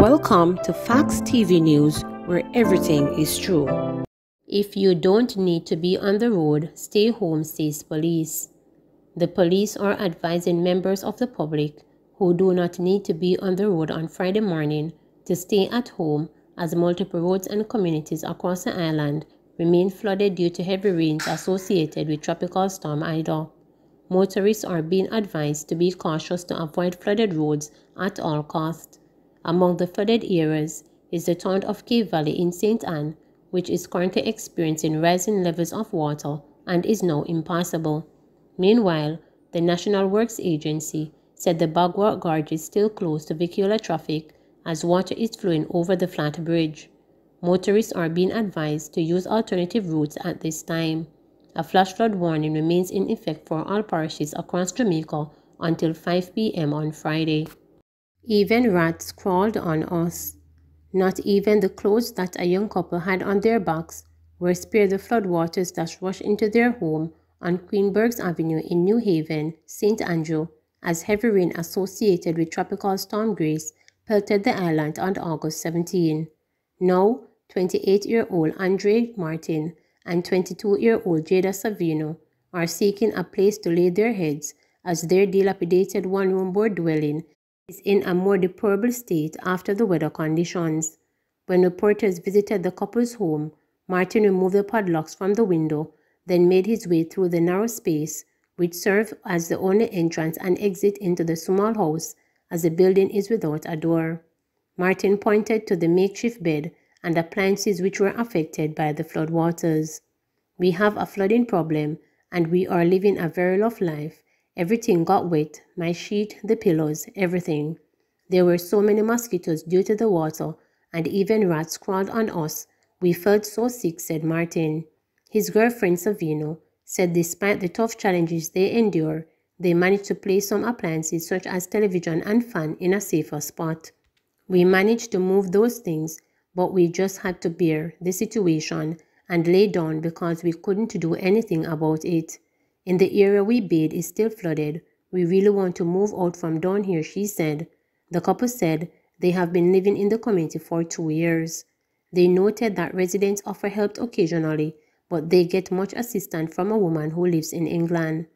Welcome to Facts TV News, where everything is true. If you don't need to be on the road, stay home, says police. The police are advising members of the public who do not need to be on the road on Friday morning to stay at home, as multiple roads and communities across the island remain flooded due to heavy rains associated with Tropical Storm Ida. Motorists are being advised to be cautious to avoid flooded roads at all costs. Among the flooded areas is the town of Cape Valley in St. Anne, which is currently experiencing rising levels of water and is now impassable. Meanwhile, the National Works Agency said the Bagua Gorge is still closed to vehicular traffic as water is flowing over the flat bridge. Motorists are being advised to use alternative routes at this time. A flash flood warning remains in effect for all parishes across Jamaica until 5 p.m. on Friday. Even rats crawled on us. Not even the clothes that a young couple had on their backs were spared the floodwaters that rushed into their home on Queenberg's Avenue in New Haven, St. Andrew, as heavy rain associated with Tropical Storm Grace pelted the island on August 17. Now, 28-year-old Andre Martin and 22-year-old Jada Savino are seeking a place to lay their heads as their dilapidated one-room board dwelling is in a more deplorable state after the weather conditions. When reporters visited the couple's home, Martin removed the padlocks from the window, then made his way through the narrow space, which served as the only entrance and exit into the small house, as the building is without a door. Martin pointed to the makeshift bed and appliances which were affected by the floodwaters. "We have a flooding problem, and we are living a very rough life. Everything got wet, my sheet, the pillows, everything. There were so many mosquitoes due to the water, and even rats crawled on us. We felt so sick," said Martin. His girlfriend Savino said despite the tough challenges they endure, they managed to place some appliances such as television and fan in a safer spot. "We managed to move those things, but we just had to bear the situation and lay down because we couldn't do anything about it. In the area we bathe is still flooded. We really want to move out from down here," she said. The couple said they have been living in the community for 2 years. They noted that residents offer help occasionally, but they get much assistance from a woman who lives in England.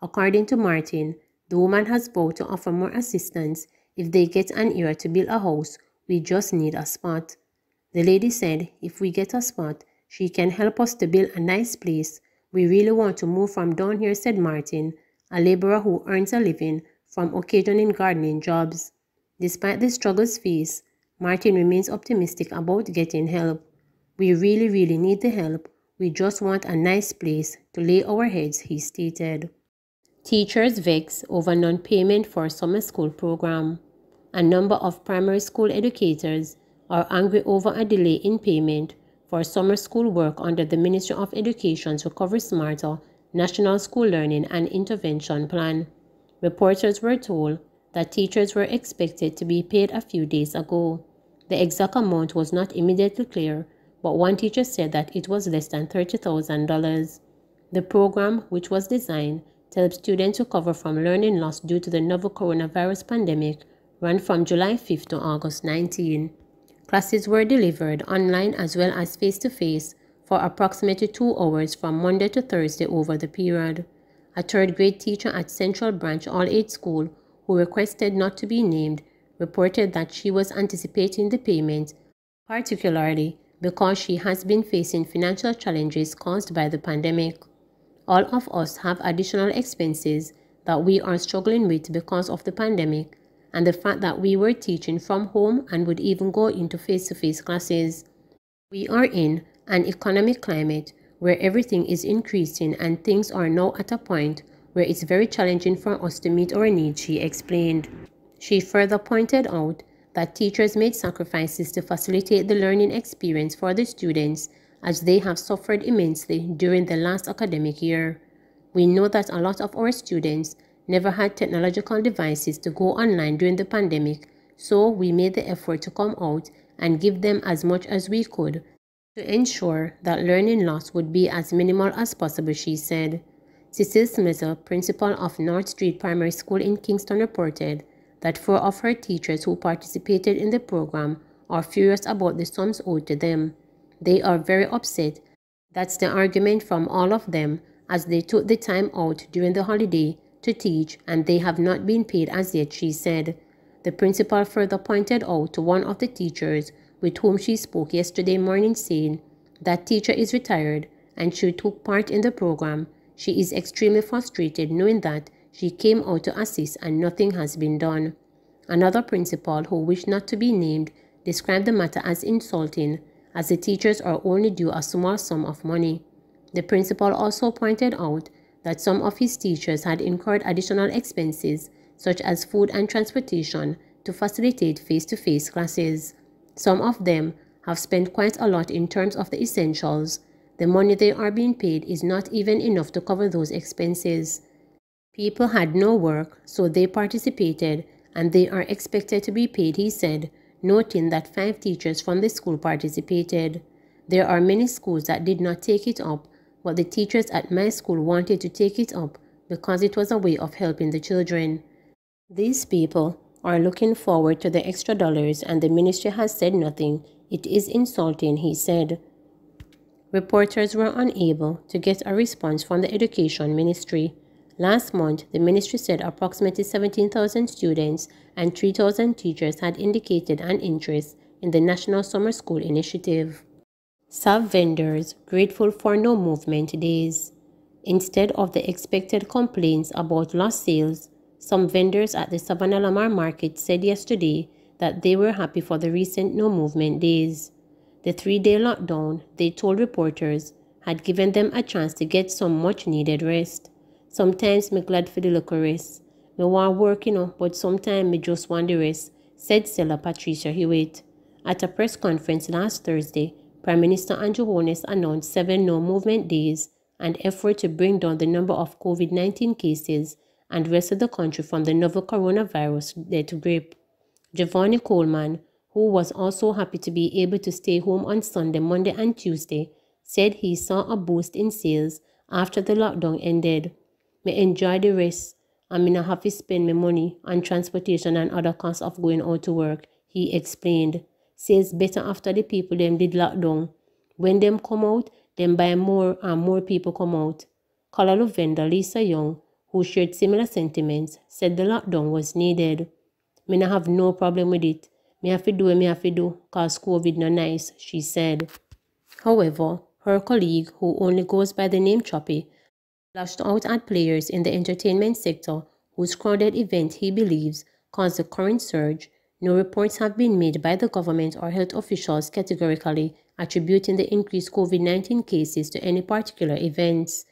According to Martin, the woman has vowed to offer more assistance if they get an area to build a house. "We just need a spot." The lady said if we get a spot, she can help us to build a nice place. "We really want to move from down here," said Martin, a laborer who earns a living from occasional gardening jobs. Despite the struggles faced, Martin remains optimistic about getting help. "We really need the help. We just want a nice place to lay our heads," he stated. Teachers vex over non-payment for summer school program. A number of primary school educators are angry over a delay in payment for summer school work under the Ministry of Education's Recovery Smarter National School Learning and Intervention Plan. Reporters were told that teachers were expected to be paid a few days ago. The exact amount was not immediately clear, but one teacher said that it was less than $30,000. The program, which was designed to help students recover from learning loss due to the novel coronavirus pandemic, ran from July 5 to August 19. Classes were delivered online as well as face-to-face for approximately 2 hours from Monday to Thursday over the period. A third-grade teacher at Central Branch All-Age School, who requested not to be named, reported that she was anticipating the payment, particularly because she has been facing financial challenges caused by the pandemic. "All of us have additional expenses that we are struggling with because of the pandemic, and the fact that we were teaching from home and would even go into face-to-face classes. We are in an economic climate where everything is increasing and things are now at a point where it's very challenging for us to meet our needs," she explained. She further pointed out that teachers made sacrifices to facilitate the learning experience for the students as they have suffered immensely during the last academic year. "We know that a lot of our students never had technological devices to go online during the pandemic, so we made the effort to come out and give them as much as we could to ensure that learning loss would be as minimal as possible," she said. Cecil Smith, principal of North Street Primary School in Kingston, reported that 4 of her teachers who participated in the program are furious about the sums owed to them. They are very upset. That's the argument from all of them, as they took the time out during the holiday to teach and they have not been paid as yet, she said. The principal further pointed out to one of the teachers with whom she spoke yesterday morning, saying that teacher is retired and she took part in the program. She is extremely frustrated knowing that she came out to assist and nothing has been done. Another principal, who wished not to be named, described the matter as insulting, as the teachers are only due a small sum of money. The principal also pointed out that some of his teachers had incurred additional expenses, such as food and transportation, to facilitate face-to-face classes. Some of them have spent quite a lot in terms of the essentials. The money they are being paid is not even enough to cover those expenses. People had no work, so they participated, and they are expected to be paid, he said, noting that 5 teachers from the school participated. There are many schools that did not take it up, but the teachers at my school wanted to take it up because it was a way of helping the children. These people are looking forward to the extra dollars and the ministry has said nothing. It is insulting, he said. Reporters were unable to get a response from the education ministry. Last month, the ministry said approximately 17,000 students and 3,000 teachers had indicated an interest in the National Summer School Initiative. Some vendors grateful for no movement days. Instead of the expected complaints about lost sales, some vendors at the Savannah Lamar Market said yesterday that they were happy for the recent no movement days. The 3-day lockdown, they told reporters, had given them a chance to get some much needed rest. Sometimes me glad for the little rest. Me want work, but sometimes me just want the rest, said seller Patricia Hewitt. At a press conference last Thursday, Prime Minister Andrew Holness announced 7 no-movement days, an effort to bring down the number of COVID-19 cases and rest of the country from the novel coronavirus death grip. Giovanni Coleman, who was also happy to be able to stay home on Sunday, Monday, and Tuesday, said he saw a boost in sales after the lockdown ended. Me enjoy the rest, and me not have to spend my money on transportation and other costs of going out to work, he explained. Sales better after the people them did lockdown. When them come out, them buy more and more people come out. Kalalu vendor Lisa Young, who shared similar sentiments, said the lockdown was needed. Me not have no problem with it. Me have to do what me have to do, cause COVID no nice, she said. However, her colleague, who only goes by the name Choppy, lashed out at players in the entertainment sector whose crowded event he believes caused the current surge. No reports have been made by the government or health officials categorically attributing the increased COVID-19 cases to any particular events.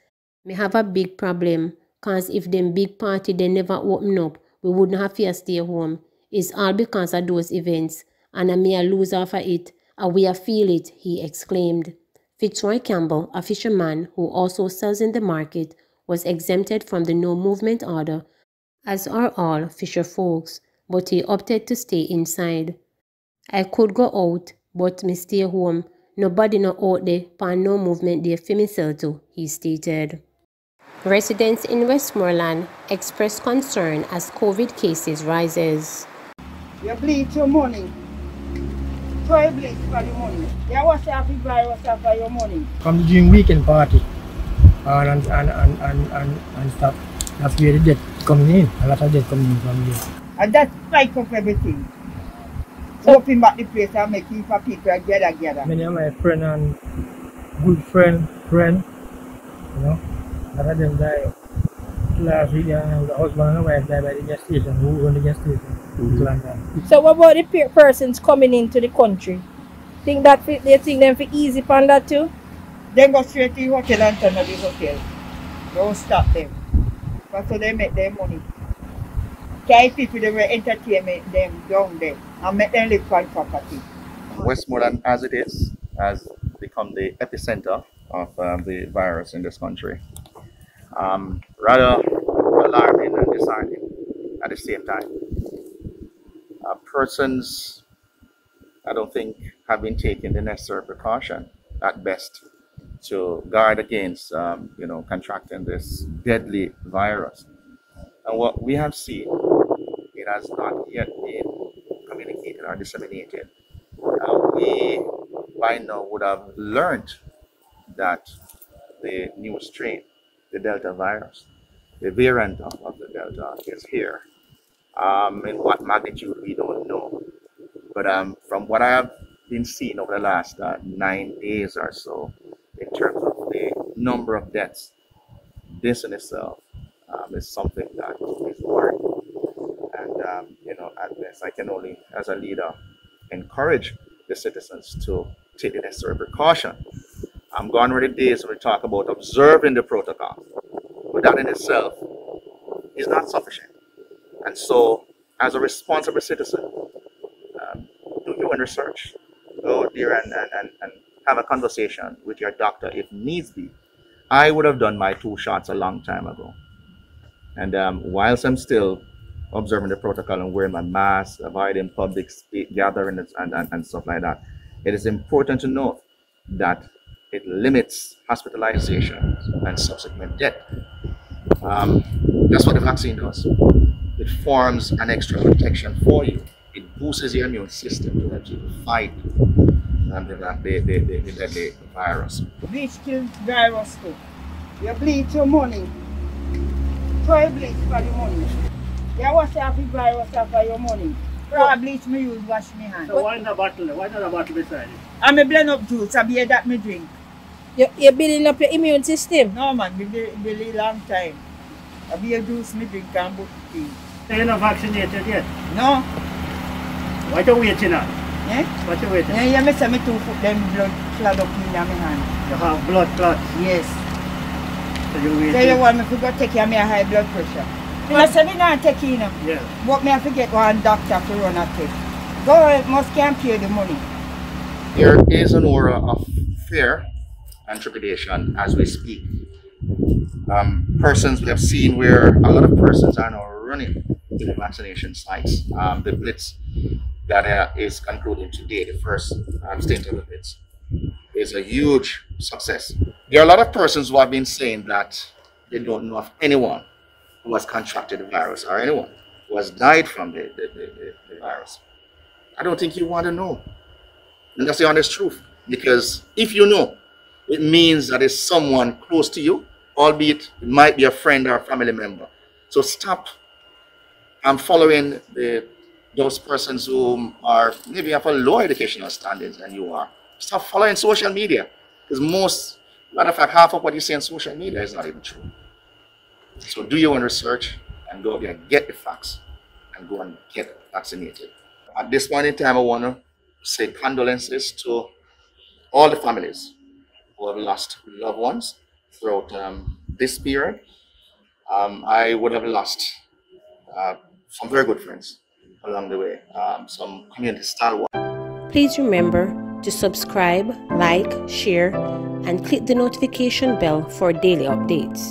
Me have a big problem, cause if them big party they never open up, we wouldn't have to stay home. It's all because of those events, and I may lose off of it, and we feel it, he exclaimed. Fitzroy Campbell, a fisherman who also sells in the market, was exempted from the no-movement order, as are all fisher folks, but he opted to stay inside. I could go out, but me stay home. Nobody no out there, pan no movement there for myself too, he stated. Residents in Westmoreland expressed concern as COVID cases rises. You bleed your money. Try bleed for your money. You wash off your virus for your money. Come during weekend party and stuff. That's where the death coming in. A lot of death coming in from there. And that spike up everything. So, open back the place and make it for people gather. Many of my friend and good friend, a lot of them died. Last week, the husband and the wife died by the gas station, who owned the gas station. So what about the persons coming into the country? They think them for easy on that too? They go straight to the hotel and turn at the hotel. Don't stop them. Because so they make their money. Carry people they will entertain them down there and make them live on property. Westmoreland, as it is, has become the epicenter of the virus in this country. Rather alarming and disheartening at the same time. Persons, I don't think, have been taking the necessary precaution at best to guard against, contracting this deadly virus. And what we have seen it has not yet been communicated or disseminated, we by now would have learned that the new strain, the Delta virus, the variant of the Delta is here. In what magnitude, we don't know. But from what I have been seeing over the last 9 days or so, in terms of the number of deaths, this in itself is something that is worrying. And, at best, I can only, as a leader, encourage the citizens to take the necessary precaution. I'm gone with the days when we talk about observing the protocol, but that in itself is not sufficient. And so, as a responsible citizen, do your own research. Go there and have a conversation with your doctor if needs be. I would have done my 2 shots a long time ago. And whilst I'm still observing the protocol and wearing my mask, avoiding public gatherings and stuff like that, it is important to note that it limits hospitalization and subsequent death. That's what the vaccine does. It forms an extra protection for you. It boosts your immune system to help you fight the deadly virus. Bleach kills virus too. You bleach your money. Try bleach for your money. You wash off the virus for your money. Raw bleach me use wash me hand. So why not a bottle? Why not a bottle beside it? And me blend up juice, I be that me drink. You're building up your immune system? No man, me build long time. I be a juice me drink and put tea. So you're not vaccinated yet? No. What you waiting on? Eh? What you waiting? Yeah, you say me 2 foot them blood clot up in my hand. You have blood clots. Yes. So you waiting? So you want me to go take care of my high blood pressure? I say me not take it. Yeah. But me have to get one doctor to run a test. Government must can pay the money. There is an aura of fear and trepidation as we speak. Persons we have seen where a lot of persons are now running to the vaccination sites. The blitz that is concluding today, the first stint of the blitz, is a huge success. There are a lot of persons who have been saying that they don't know of anyone who has contracted the virus or anyone who has died from the virus. I don't think you want to know. And that's the honest truth. Because if you know, it means that it's someone close to you, albeit it might be a friend or a family member. So stop following those persons who are maybe have a lower educational standings than you are. Stop following social media. Because matter of fact, half of what you see on social media is not even true. So do your own research and go there, get the facts, and go and get vaccinated. At this point in time, I want to say condolences to all the families who have lost loved ones throughout this period. I would have lost some very good friends along the way, some community stalwarts. Please remember to subscribe, like, share, and click the notification bell for daily updates.